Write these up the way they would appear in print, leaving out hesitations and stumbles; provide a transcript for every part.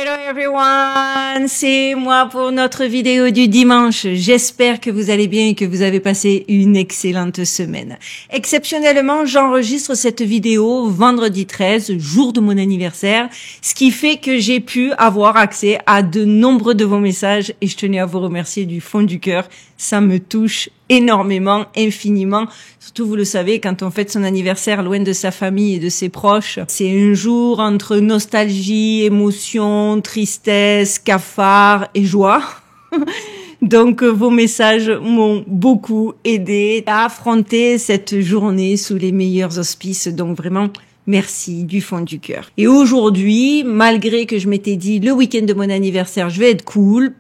Hello everyone, c'est moi pour notre vidéo du dimanche. J'espère que vous allez bien et que vous avez passé une excellente semaine. Exceptionnellement, j'enregistre cette vidéo vendredi 13, jour de mon anniversaire, ce qui fait que j'ai pu avoir accès à de nombreux de vos messages et je tenais à vous remercier du fond du cœur. Ça me touche énormément, infiniment. Surtout, vous le savez, quand on fête son anniversaire loin de sa famille et de ses proches, c'est un jour entre nostalgie, émotion, tristesse, cafard et joie. Donc, vos messages m'ont beaucoup aidé à affronter cette journée sous les meilleurs auspices. Donc, vraiment, merci du fond du cœur. Et aujourd'hui, malgré que je m'étais dit le week-end de mon anniversaire, je vais être cool,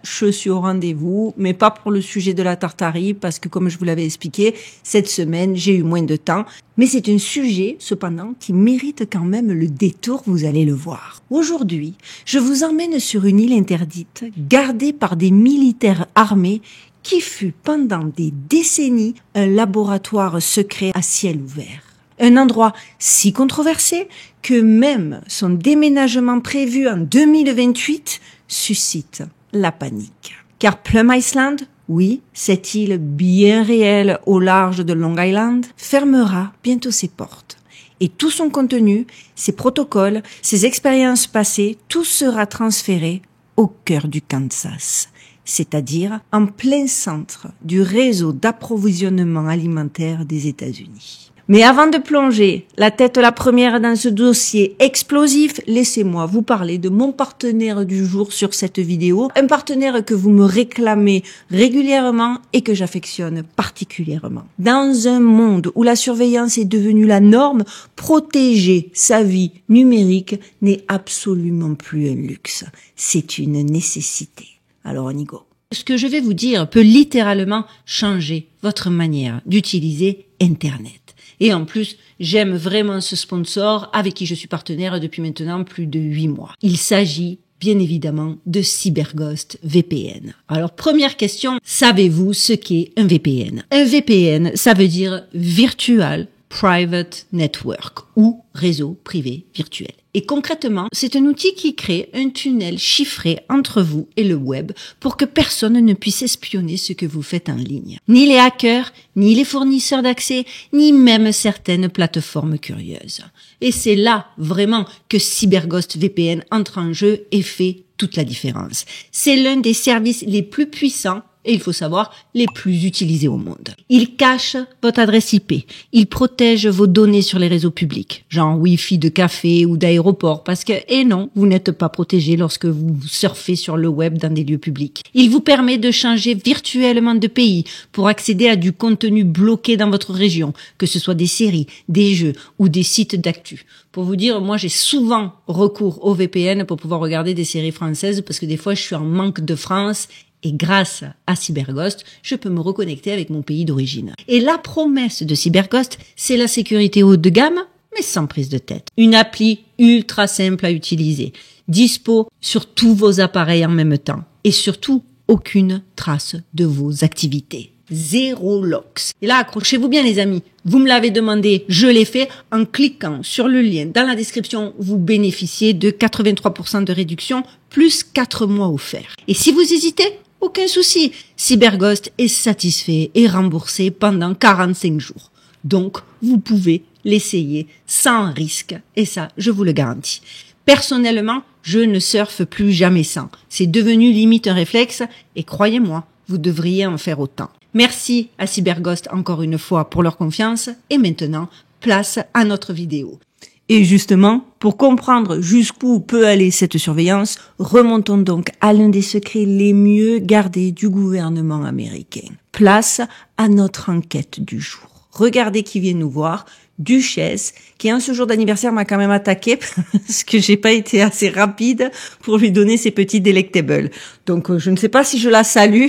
je suis au rendez-vous, mais pas pour le sujet de la tartarie, parce que comme je vous l'avais expliqué, cette semaine, j'ai eu moins de temps. Mais c'est un sujet, cependant, qui mérite quand même le détour, vous allez le voir. Aujourd'hui, je vous emmène sur une île interdite, gardée par des militaires armés, qui fut pendant des décennies un laboratoire secret à ciel ouvert. Un endroit si controversé que même son déménagement prévu en 2028 suscite la panique. Car Plum Island, oui, cette île bien réelle au large de Long Island, fermera bientôt ses portes. Et tout son contenu, ses protocoles, ses expériences passées, tout sera transféré au cœur du Kansas, c'est-à-dire en plein centre du réseau d'approvisionnement alimentaire des États-Unis. Mais avant de plonger la tête la première dans ce dossier explosif, laissez-moi vous parler de mon partenaire du jour sur cette vidéo. Un partenaire que vous me réclamez régulièrement et que j'affectionne particulièrement. Dans un monde où la surveillance est devenue la norme, protéger sa vie numérique n'est absolument plus un luxe. C'est une nécessité. Alors on y go. Ce que je vais vous dire peut littéralement changer votre manière d'utiliser Internet. Et en plus, j'aime vraiment ce sponsor avec qui je suis partenaire depuis maintenant plus de 8 mois. Il s'agit bien évidemment de CyberGhost VPN. Alors première question, savez-vous ce qu'est un VPN? Un VPN, ça veut dire Virtual Private Network ou réseau privé virtuel. Et concrètement, c'est un outil qui crée un tunnel chiffré entre vous et le web pour que personne ne puisse espionner ce que vous faites en ligne. Ni les hackers, ni les fournisseurs d'accès, ni même certaines plateformes curieuses. Et c'est là vraiment que CyberGhost VPN entre en jeu et fait toute la différence. C'est l'un des services les plus puissants et il faut savoir, les plus utilisés au monde. Il cache votre adresse IP. Il protège vos données sur les réseaux publics, genre Wi-Fi de café ou d'aéroport, parce que, et non, vous n'êtes pas protégé lorsque vous surfez sur le web dans des lieux publics. Il vous permet de changer virtuellement de pays pour accéder à du contenu bloqué dans votre région, que ce soit des séries, des jeux ou des sites d'actu. Pour vous dire, moi, j'ai souvent recours au VPN pour pouvoir regarder des séries françaises, parce que des fois, je suis en manque de France. Et grâce à CyberGhost, je peux me reconnecter avec mon pays d'origine. Et la promesse de CyberGhost, c'est la sécurité haut de gamme, mais sans prise de tête. Une appli ultra simple à utiliser, dispo sur tous vos appareils en même temps. Et surtout, aucune trace de vos activités. Zéro locks. Et là, accrochez-vous bien les amis. Vous me l'avez demandé, je l'ai fait. En cliquant sur le lien dans la description, vous bénéficiez de 83% de réduction plus 4 mois offerts. Et si vous hésitez, aucun souci, CyberGhost est satisfait et remboursé pendant 45 jours. Donc, vous pouvez l'essayer sans risque et ça, je vous le garantis. Personnellement, je ne surfe plus jamais sans. C'est devenu limite un réflexe et croyez-moi, vous devriez en faire autant. Merci à CyberGhost encore une fois pour leur confiance et maintenant, place à notre vidéo. Et justement, pour comprendre jusqu'où peut aller cette surveillance, remontons donc à l'un des secrets les mieux gardés du gouvernement américain. Place à notre enquête du jour. Regardez qui vient nous voir, Duchesse, qui en ce jour d'anniversaire m'a quand même attaqué parce que j'ai pas été assez rapide pour lui donner ses petits delectables. Donc je ne sais pas si je la salue,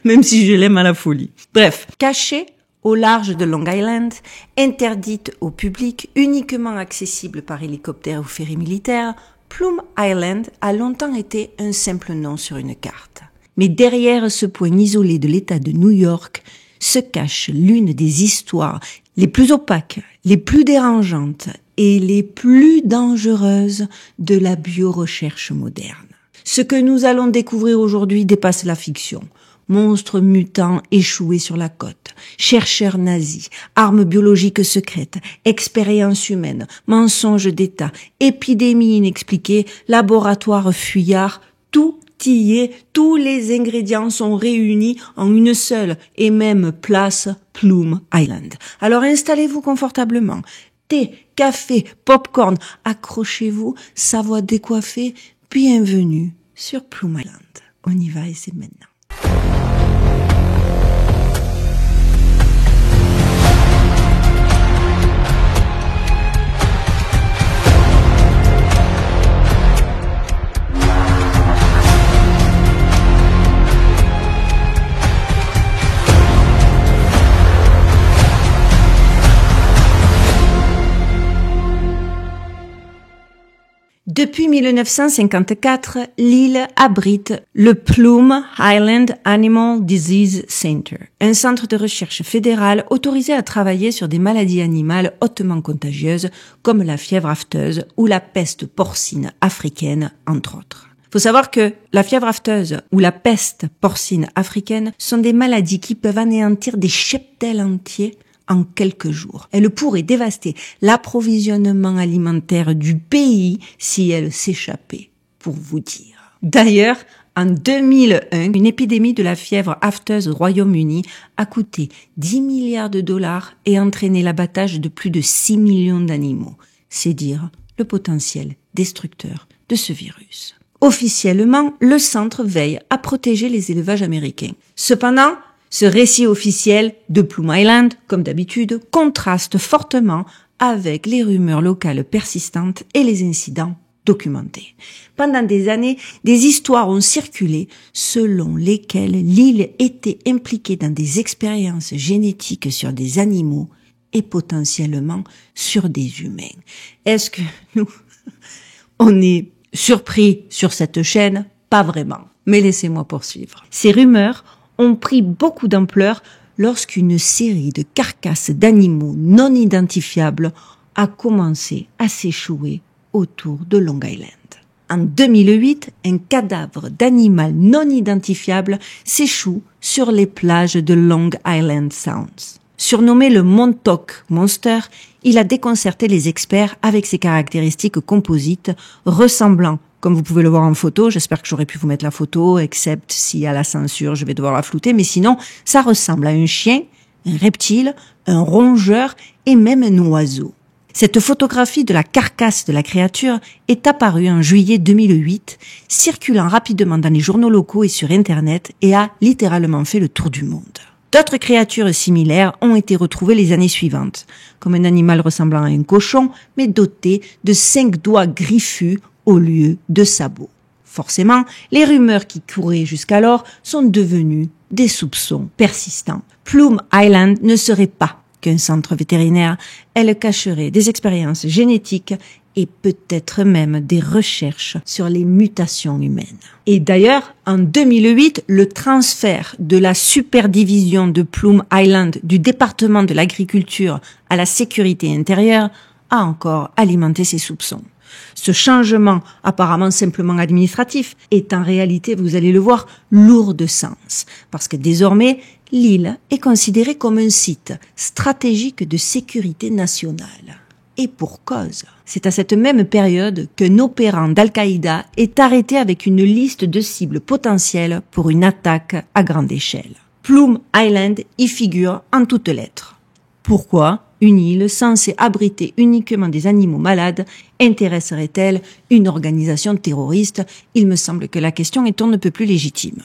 même si je l'aime à la folie. Bref, caché au large de Long Island, interdite au public, uniquement accessible par hélicoptère ou ferry militaire, Plum Island a longtemps été un simple nom sur une carte. Mais derrière ce point isolé de l'État de New York se cache l'une des histoires les plus opaques, les plus dérangeantes et les plus dangereuses de la biorecherche moderne. Ce que nous allons découvrir aujourd'hui dépasse la fiction. Monstres mutants échoués sur la côte, chercheurs nazis, armes biologiques secrètes, expériences humaines, mensonges d'État, épidémies inexpliquées, laboratoires fuyards, tout y est, tous les ingrédients sont réunis en une seule et même place, Plume Island. Alors installez-vous confortablement. Thé, café, popcorn, accrochez-vous, sa voix décoiffée, bienvenue sur Plume Island. On y va et c'est maintenant. Depuis 1954, l'île abrite le Plume Island Animal Disease Center, un centre de recherche fédéral autorisé à travailler sur des maladies animales hautement contagieuses comme la fièvre afteuse ou la peste porcine africaine, entre autres. Faut savoir que la fièvre afteuse ou la peste porcine africaine sont des maladies qui peuvent anéantir des cheptels entiers en quelques jours. Elle pourrait dévaster l'approvisionnement alimentaire du pays si elle s'échappait, pour vous dire. D'ailleurs, en 2001, une épidémie de la fièvre afteuse au Royaume-Uni a coûté 10 milliards de dollars et entraîné l'abattage de plus de 6 millions d'animaux. C'est dire le potentiel destructeur de ce virus. Officiellement, le centre veille à protéger les élevages américains. Cependant, ce récit officiel de Plume Island, comme d'habitude, contraste fortement avec les rumeurs locales persistantes et les incidents documentés. Pendant des années, des histoires ont circulé selon lesquelles l'île était impliquée dans des expériences génétiques sur des animaux et potentiellement sur des humains. Est-ce que nous, on est surpris sur cette chaîne? Pas vraiment. Mais laissez-moi poursuivre. Ces rumeurs ont pris beaucoup d'ampleur lorsqu'une série de carcasses d'animaux non identifiables a commencé à s'échouer autour de Long Island. En 2008, un cadavre d'animal non identifiable s'échoue sur les plages de Long Island Sounds. Surnommé le Montauk Monster, il a déconcerté les experts avec ses caractéristiques composites ressemblant, comme vous pouvez le voir en photo, j'espère que j'aurais pu vous mettre la photo, except s'il y a la censure, je vais devoir la flouter, mais sinon, ça ressemble à un chien, un reptile, un rongeur et même un oiseau. Cette photographie de la carcasse de la créature est apparue en juillet 2008, circulant rapidement dans les journaux locaux et sur Internet et a littéralement fait le tour du monde. D'autres créatures similaires ont été retrouvées les années suivantes, comme un animal ressemblant à un cochon, mais doté de 5 doigts griffus au lieu de sabots. Forcément, les rumeurs qui couraient jusqu'alors sont devenues des soupçons persistants. Plume Island ne serait pas qu'un centre vétérinaire, elle cacherait des expériences génétiques et peut-être même des recherches sur les mutations humaines. Et d'ailleurs, en 2008, le transfert de la superdivision de Plume Island du département de l'agriculture à la sécurité intérieure a encore alimenté ces soupçons. Ce changement, apparemment simplement administratif, est en réalité, vous allez le voir, lourd de sens. Parce que désormais, l'île est considérée comme un site stratégique de sécurité nationale. Et pour cause. C'est à cette même période qu'un opérant d'Al-Qaïda est arrêté avec une liste de cibles potentielles pour une attaque à grande échelle. Plume Island y figure en toutes lettres. Pourquoi une île censée abriter uniquement des animaux malades intéresserait-elle une organisation terroriste? Il me semble que la question est on ne peut plus légitime.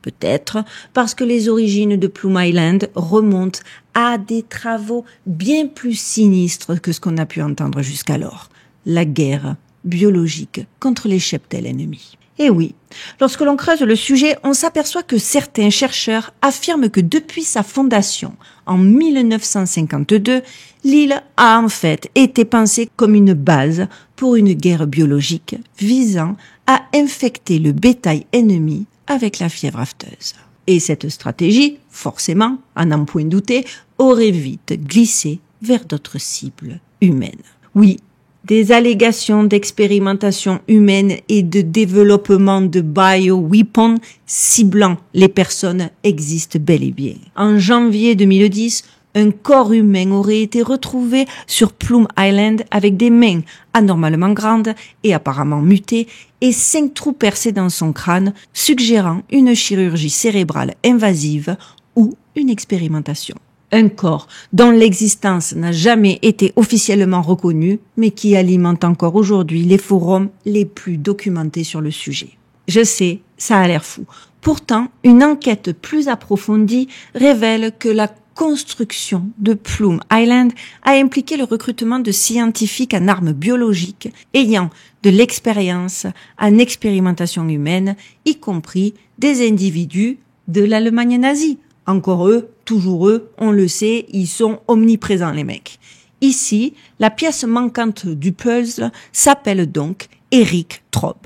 Peut-être parce que les origines de Plume Island remontent à des travaux bien plus sinistres que ce qu'on a pu entendre jusqu'alors. La guerre biologique contre les cheptels ennemis. Et oui, lorsque l'on creuse le sujet, on s'aperçoit que certains chercheurs affirment que depuis sa fondation en 1952, l'île a en fait été pensée comme une base pour une guerre biologique visant à infecter le bétail ennemi avec la fièvre afteuse. Et cette stratégie, forcément, à n'en point douter, aurait vite glissé vers d'autres cibles humaines. Oui, des allégations d'expérimentation humaine et de développement de bioweapons ciblant les personnes existent bel et bien. En janvier 2010, un corps humain aurait été retrouvé sur Plum Island avec des mains anormalement grandes et apparemment mutées et 5 trous percés dans son crâne, suggérant une chirurgie cérébrale invasive ou une expérimentation. Un corps dont l'existence n'a jamais été officiellement reconnue, mais qui alimente encore aujourd'hui les forums les plus documentés sur le sujet. Je sais, ça a l'air fou. Pourtant, une enquête plus approfondie révèle que la construction de Plum Island a impliqué le recrutement de scientifiques en armes biologiques ayant de l'expérience en expérimentation humaine, y compris des individus de l'Allemagne nazie. Encore eux, toujours eux, on le sait, ils sont omniprésents les mecs. Ici, la pièce manquante du puzzle s'appelle donc Erich Traub.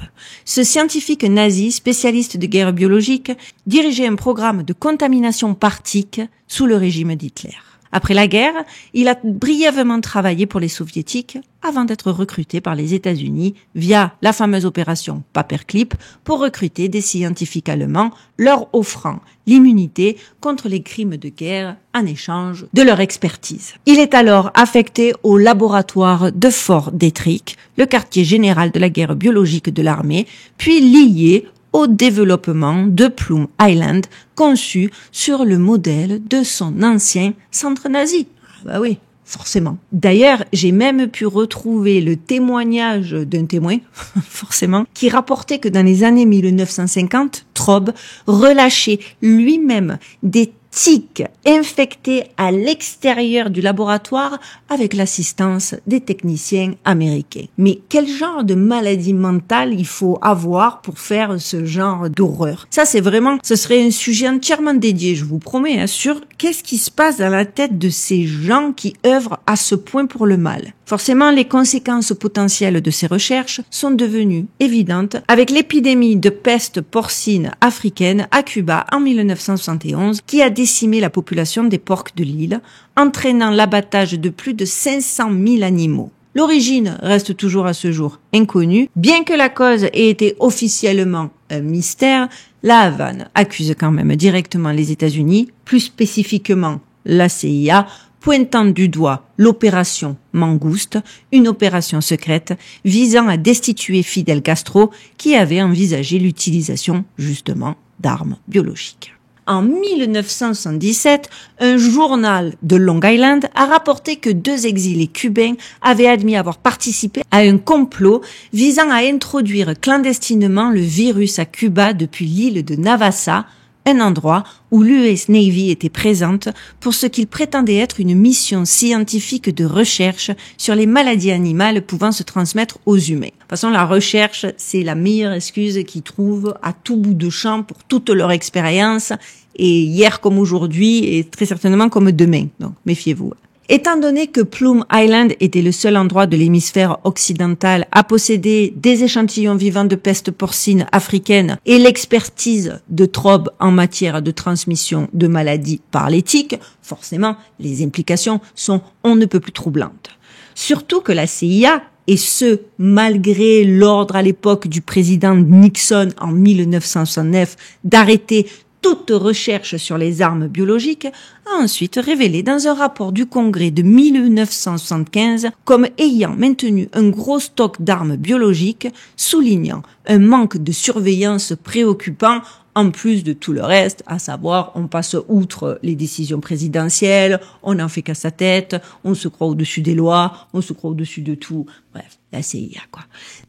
Ce scientifique nazi, spécialiste de guerre biologique, dirigeait un programme de contamination parthique sous le régime d'Hitler. Après la guerre, il a brièvement travaillé pour les soviétiques avant d'être recruté par les États-Unis via la fameuse opération Paperclip pour recruter des scientifiques allemands, leur offrant l'immunité contre les crimes de guerre en échange de leur expertise. Il est alors affecté au laboratoire de Fort Detrick, le quartier général de la guerre biologique de l'armée, puis lié au développement de Plum Island, conçu sur le modèle de son ancien centre nazi. Bah oui, forcément. D'ailleurs, j'ai même pu retrouver le témoignage d'un témoin, forcément, qui rapportait que dans les années 1950, Traub relâchait lui-même des tiques infectés à l'extérieur du laboratoire avec l'assistance des techniciens américains. Mais quel genre de maladie mentale il faut avoir pour faire ce genre d'horreur? Ça, ce serait un sujet entièrement dédié, je vous promets, sur qu'est-ce qui se passe dans la tête de ces gens qui œuvrent à ce point pour le mal. Forcément, les conséquences potentielles de ces recherches sont devenues évidentes avec l'épidémie de peste porcine africaine à Cuba en 1971 qui a décimé la population des porcs de l'île, entraînant l'abattage de plus de 500 000 animaux. L'origine reste toujours à ce jour inconnue. Bien que la cause ait été officiellement un mystère, la Havane accuse quand même directement les États-Unis, plus spécifiquement la CIA, pointant du doigt l'opération Mangouste, une opération secrète visant à destituer Fidel Castro qui avait envisagé l'utilisation justement d'armes biologiques. En 1977, un journal de Long Island a rapporté que 2 exilés cubains avaient admis avoir participé à un complot visant à introduire clandestinement le virus à Cuba depuis l'île de Navassa, un endroit où l'US Navy était présente pour ce qu'il prétendait être une mission scientifique de recherche sur les maladies animales pouvant se transmettre aux humains. De toute façon, la recherche, c'est la meilleure excuse qu'ils trouvent à tout bout de champ pour toute leur expérience, et hier comme aujourd'hui, et très certainement comme demain. Donc, méfiez-vous. Étant donné que Plum Island était le seul endroit de l'hémisphère occidental à posséder des échantillons vivants de peste porcine africaine et l'expertise de Traub en matière de transmission de maladies par les tiques, forcément, les implications sont on ne peut plus troublantes. Surtout que la CIA, et ce, malgré l'ordre à l'époque du président Nixon en 1969 d'arrêter toute recherche sur les armes biologiques, a ensuite révélé dans un rapport du Congrès de 1975 comme ayant maintenu un gros stock d'armes biologiques, soulignant un manque de surveillance préoccupant en plus de tout le reste, à savoir on passe outre les décisions présidentielles, on n'en fait qu'à sa tête, on se croit au-dessus des lois, on se croit au-dessus de tout. Bref, la CIA, quoi.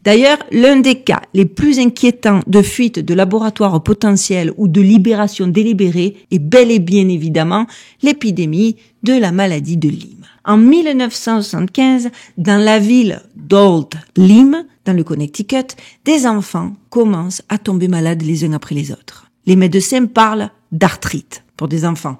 D'ailleurs, l'un des cas les plus inquiétants de fuite de laboratoires potentiels ou de libération délibérée est bel et bien évidemment l'épidémie de la maladie de Lyme. En 1975, dans la ville d'Old Lyme, dans le Connecticut, des enfants commencent à tomber malades les uns après les autres. Les médecins parlent d'arthrite pour des enfants,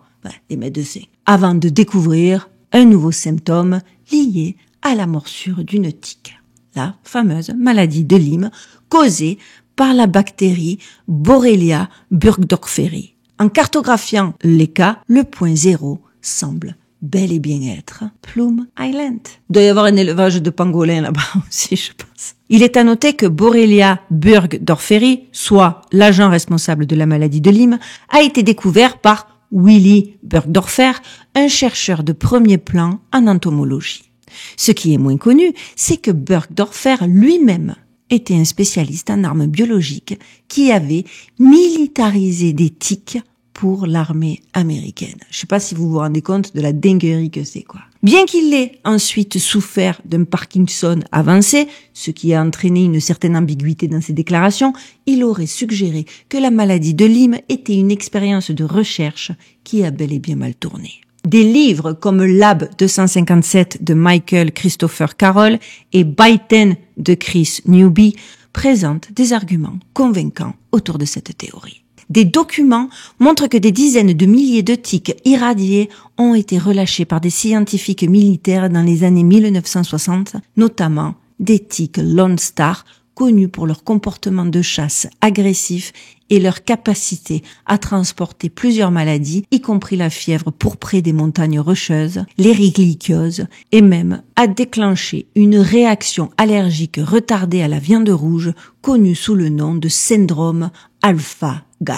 les médecins, avant de découvrir un nouveau symptôme lié à la morsure d'une tique, la fameuse maladie de Lyme causée par la bactérie Borrelia burgdorferi. En cartographiant les cas, le point zéro semble bel et bien être Plum Island. Il doit y avoir un élevage de pangolins là-bas aussi, je pense. Il est à noter que Borrelia burgdorferi, soit l'agent responsable de la maladie de Lyme, a été découvert par Willy Burgdorfer, un chercheur de premier plan en entomologie. Ce qui est moins connu, c'est que Burgdorfer lui-même était un spécialiste en armes biologiques qui avait militarisé des tiques pour l'armée américaine. Je sais pas si vous vous rendez compte de la dinguerie que c'est, quoi. Bien qu'il ait ensuite souffert d'un Parkinson avancé, ce qui a entraîné une certaine ambiguïté dans ses déclarations, il aurait suggéré que la maladie de Lyme était une expérience de recherche qui a bel et bien mal tourné. Des livres comme Lab 257 de Michael Christopher Carroll et Biten de Chris Newby présentent des arguments convaincants autour de cette théorie. Des documents montrent que des dizaines de milliers de tiques irradiées ont été relâchées par des scientifiques militaires dans les années 1960, notamment des tiques Lone Star, connus pour leur comportement de chasse agressif et leur capacité à transporter plusieurs maladies, y compris la fièvre pourprée des montagnes rocheuses, l'ériglychiose, et même à déclencher une réaction allergique retardée à la viande rouge, connue sous le nom de syndrome alpha-gal.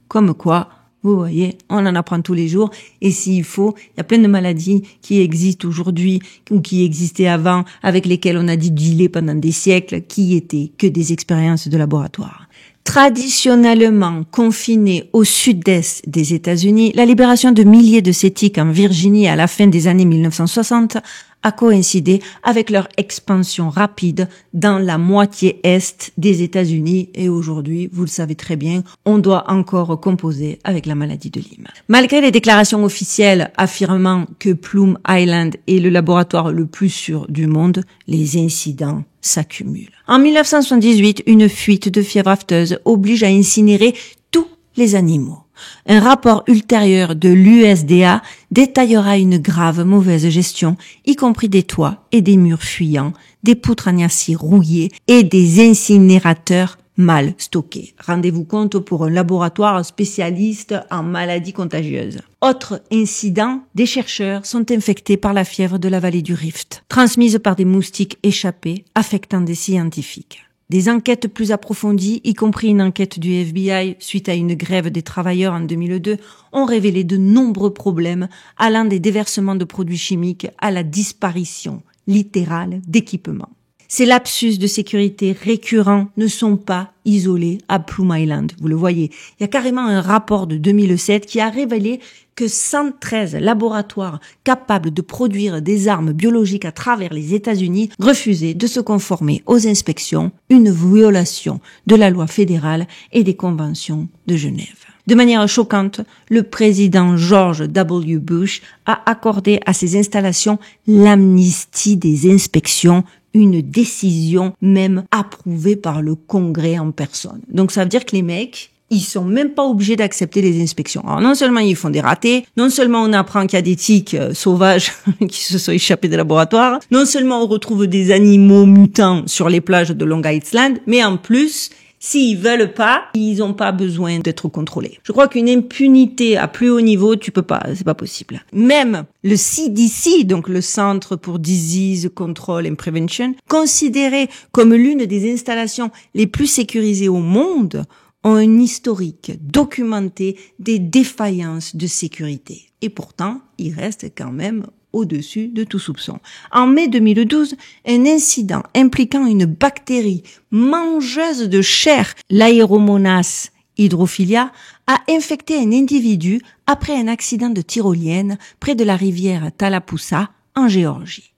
Comme quoi, vous voyez, on en apprend tous les jours, et s'il faut, il y a plein de maladies qui existent aujourd'hui, ou qui existaient avant, avec lesquelles on a dû dealer pendant des siècles, qui étaient que des expériences de laboratoire. Traditionnellement confinée au sud-est des États-Unis, la libération de milliers de ces tiques en Virginie à la fin des années 1960 a coïncidé avec leur expansion rapide dans la moitié est des États-Unis et aujourd'hui, vous le savez très bien, on doit encore composer avec la maladie de Lyme. Malgré les déclarations officielles affirmant que Plum Island est le laboratoire le plus sûr du monde, les incidents s'accumulent. En 1978, une fuite de fièvre afteuse oblige à incinérer tous les animaux. Un rapport ultérieur de l'USDA détaillera une grave mauvaise gestion, y compris des toits et des murs fuyants, des poutres en acier rouillées et des incinérateurs mal stockés. Rendez-vous compte pour un laboratoire spécialiste en maladies contagieuses. Autre incident, des chercheurs sont infectés par la fièvre de la vallée du Rift, transmise par des moustiques échappés affectant des scientifiques. Des enquêtes plus approfondies, y compris une enquête du FBI suite à une grève des travailleurs en 2002, ont révélé de nombreux problèmes allant des déversements de produits chimiques à la disparition littérale d'équipements. Ces lapsus de sécurité récurrents ne sont pas isolés à Plum Island, vous le voyez. Il y a carrément un rapport de 2007 qui a révélé que 113 laboratoires capables de produire des armes biologiques à travers les États-Unis refusaient de se conformer aux inspections, une violation de la loi fédérale et des conventions de Genève. De manière choquante, le président George W. Bush a accordé à ces installations l'amnistie des inspections, une décision même approuvée par le Congrès en personne. Donc ça veut dire que les mecs, ils sont même pas obligés d'accepter les inspections. Alors non seulement ils font des ratés, non seulement on apprend qu'il y a des tiques sauvages qui se sont échappés des laboratoires, non seulement on retrouve des animaux mutants sur les plages de Long Island, mais en plus, s'ils veulent pas, ils n'ont pas besoin d'être contrôlés. Je crois qu'une impunité à plus haut niveau, tu peux pas, c'est pas possible. Même le CDC, donc le Centre pour Disease Control and Prevention, considéré comme l'une des installations les plus sécurisées au monde, ont un historique documenté des défaillances de sécurité. Et pourtant, ils restent quand même au-dessus de tout soupçon. En mai 2012, un incident impliquant une bactérie mangeuse de chair, l'Aeromonas hydrophilia, a infecté un individu après un accident de tyrolienne près de la rivière Tallapoosa, en Géorgie.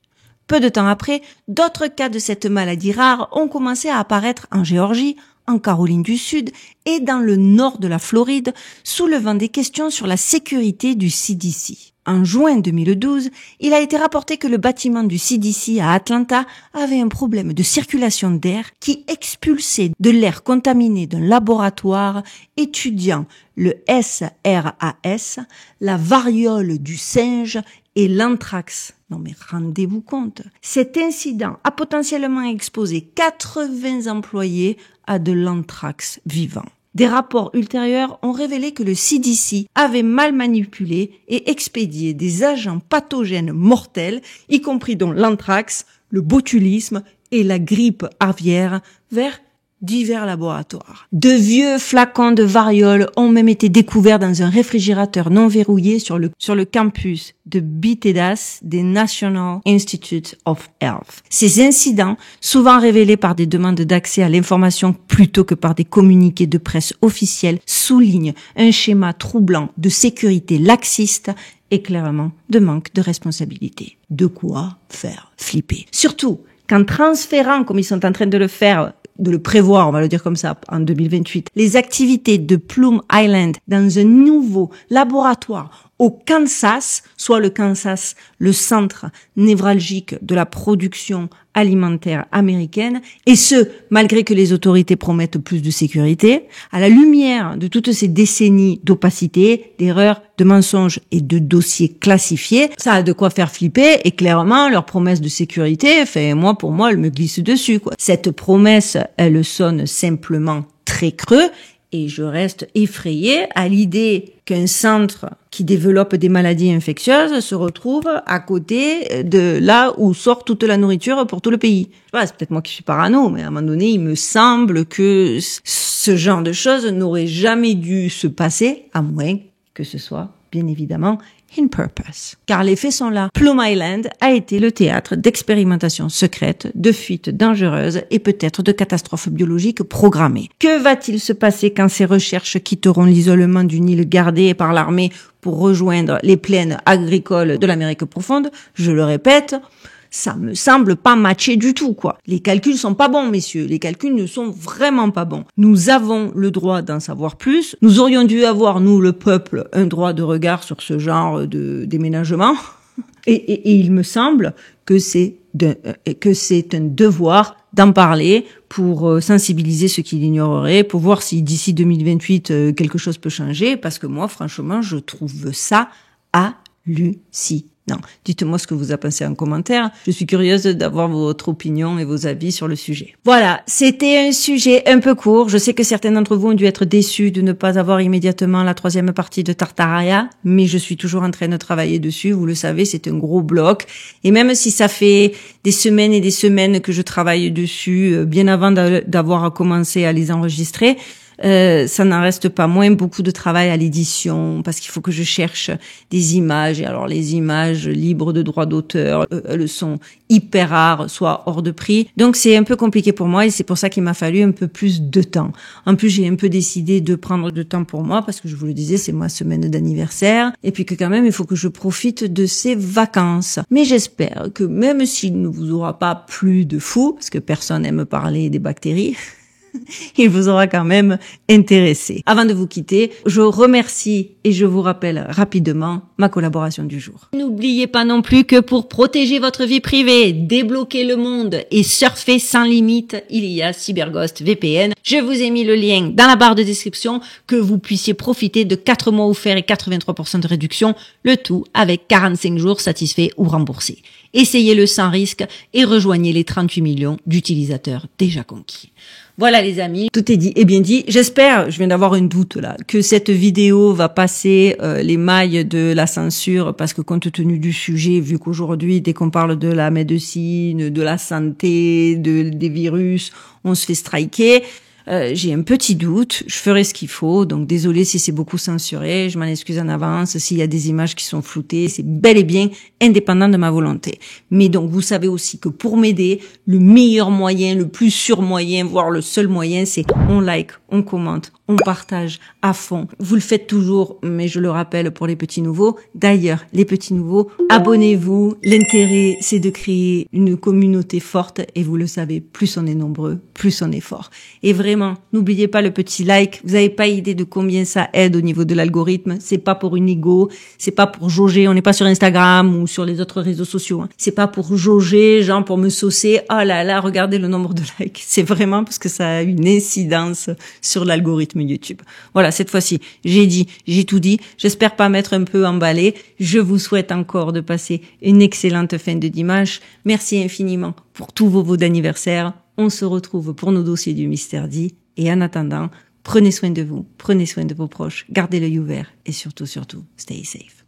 Peu de temps après, d'autres cas de cette maladie rare ont commencé à apparaître en Géorgie, en Caroline du Sud et dans le nord de la Floride, soulevant des questions sur la sécurité du CDC. En juin 2012, il a été rapporté que le bâtiment du CDC à Atlanta avait un problème de circulation d'air qui expulsait de l'air contaminé d'un laboratoire étudiant le SRAS, la variole du singe et l'anthrax. Non mais rendez-vous compte. Cet incident a potentiellement exposé 80 employés à de l'anthrax vivant. Des rapports ultérieurs ont révélé que le CDC avait mal manipulé et expédié des agents pathogènes mortels, y compris dont l'anthrax, le botulisme et la grippe aviaire, vers divers laboratoires. De vieux flacons de variole ont même été découverts dans un réfrigérateur non verrouillé sur le campus de Bethesda des National Institutes of Health. Ces incidents, souvent révélés par des demandes d'accès à l'information plutôt que par des communiqués de presse officiels, soulignent un schéma troublant de sécurité laxiste et clairement de manque de responsabilité. De quoi faire flipper. Surtout qu'en transférant, comme ils sont en train de le faire, de le prévoir, on va le dire comme ça, en 2028, les activités de Plum Island dans un nouveau laboratoire au Kansas, soit le Kansas, le centre névralgique de la production alimentaire américaine, et ce, malgré que les autorités promettent plus de sécurité, à la lumière de toutes ces décennies d'opacité, d'erreurs, de mensonges et de dossiers classifiés, ça a de quoi faire flipper, et clairement, leur promesse de sécurité, pour moi, elle me glisse dessus, quoi. Cette promesse, elle sonne simplement très creux, et je reste effrayée à l'idée qu'un centre qui développe des maladies infectieuses se retrouve à côté de là où sort toute la nourriture pour tout le pays. Je sais pas, c'est peut-être moi qui suis parano, mais à un moment donné, il me semble que ce genre de choses n'aurait jamais dû se passer, à moins que ce soit, bien évidemment, in purpose. Car les faits sont là. Plum Island a été le théâtre d'expérimentations secrètes, de fuites dangereuses et peut-être de catastrophes biologiques programmées. Que va-t-il se passer quand ces recherches quitteront l'isolement d'une île gardée par l'armée pour rejoindre les plaines agricoles de l'Amérique profonde? Je le répète, ça me semble pas matché du tout, quoi. Les calculs sont pas bons, messieurs. Les calculs ne sont vraiment pas bons. Nous avons le droit d'en savoir plus. Nous aurions dû avoir, nous, le peuple, un droit de regard sur ce genre de déménagement. Et il me semble que c'est un devoir d'en parler pour sensibiliser ceux qui l'ignoreraient, pour voir si d'ici 2028, quelque chose peut changer. Parce que moi, franchement, je trouve ça hallucinant. Non, dites-moi ce que vous en pensez en commentaire. Je suis curieuse d'avoir votre opinion et vos avis sur le sujet. Voilà, c'était un sujet un peu court. Je sais que certains d'entre vous ont dû être déçus de ne pas avoir immédiatement la 3e partie de Tartaria, mais je suis toujours en train de travailler dessus. Vous le savez, c'est un gros bloc. Et même si ça fait des semaines et des semaines que je travaille dessus, bien avant d'avoir commencé à les enregistrer, ça n'en reste pas moins beaucoup de travail à l'édition parce qu'il faut que je cherche des images, et alors les images libres de droit d'auteur, elles sont hyper rares, soit hors de prix, donc c'est un peu compliqué pour moi et c'est pour ça qu'il m'a fallu un peu plus de temps. En plus, j'ai un peu décidé de prendre de temps pour moi parce que je vous le disais, c'est ma semaine d'anniversaire et puis que quand même il faut que je profite de ces vacances. Mais j'espère que même s'il ne vous aura pas plu de fou, parce que personne n'aime parler des bactéries, il vous aura quand même intéressé. Avant de vous quitter, je remercie et je vous rappelle rapidement ma collaboration du jour. N'oubliez pas non plus que pour protéger votre vie privée, débloquer le monde et surfer sans limite, il y a CyberGhost VPN. Je vous ai mis le lien dans la barre de description que vous puissiez profiter de 4 mois offerts et 83% de réduction, le tout avec 45 jours satisfaits ou remboursés. Essayez-le sans risque et rejoignez les 38 millions d'utilisateurs déjà conquis. Voilà les amis, tout est dit et bien dit. J'espère, je viens d'avoir un doute là, que cette vidéo va passer les mailles de la censure parce que compte tenu du sujet, vu qu'aujourd'hui, dès qu'on parle de la médecine, de la santé, des virus, on se fait striker. J'ai un petit doute, je ferai ce qu'il faut, donc désolé si c'est beaucoup censuré, je m'en excuse en avance, s'il y a des images qui sont floutées, c'est bel et bien indépendant de ma volonté. Mais donc vous savez aussi que pour m'aider, le meilleur moyen, le plus sûr moyen, voire le seul moyen, c'est on like, on commente, on partage à fond. Vous le faites toujours, mais je le rappelle pour les petits nouveaux. D'ailleurs, les petits nouveaux, abonnez-vous. L'intérêt, c'est de créer une communauté forte et vous le savez, plus on est nombreux, plus on est fort. Et vraiment, n'oubliez pas le petit like. Vous n'avez pas idée de combien ça aide au niveau de l'algorithme. C'est pas pour une ego, c'est pas pour jauger. On n'est pas sur Instagram ou sur les autres réseaux sociaux. Hein. C'est pas pour jauger, genre pour me saucer. Oh là là, regardez le nombre de likes. C'est vraiment parce que ça a une incidence sur l'algorithme YouTube. Voilà, cette fois-ci, j'ai tout dit. J'espère pas m'être un peu emballé. Je vous souhaite encore de passer une excellente fin de dimanche. Merci infiniment pour tous vos vœux d'anniversaire. On se retrouve pour nos dossiers du Mystère dit. Et en attendant, Prenez soin de vous, prenez soin de vos proches, gardez l'œil ouvert et surtout, stay safe.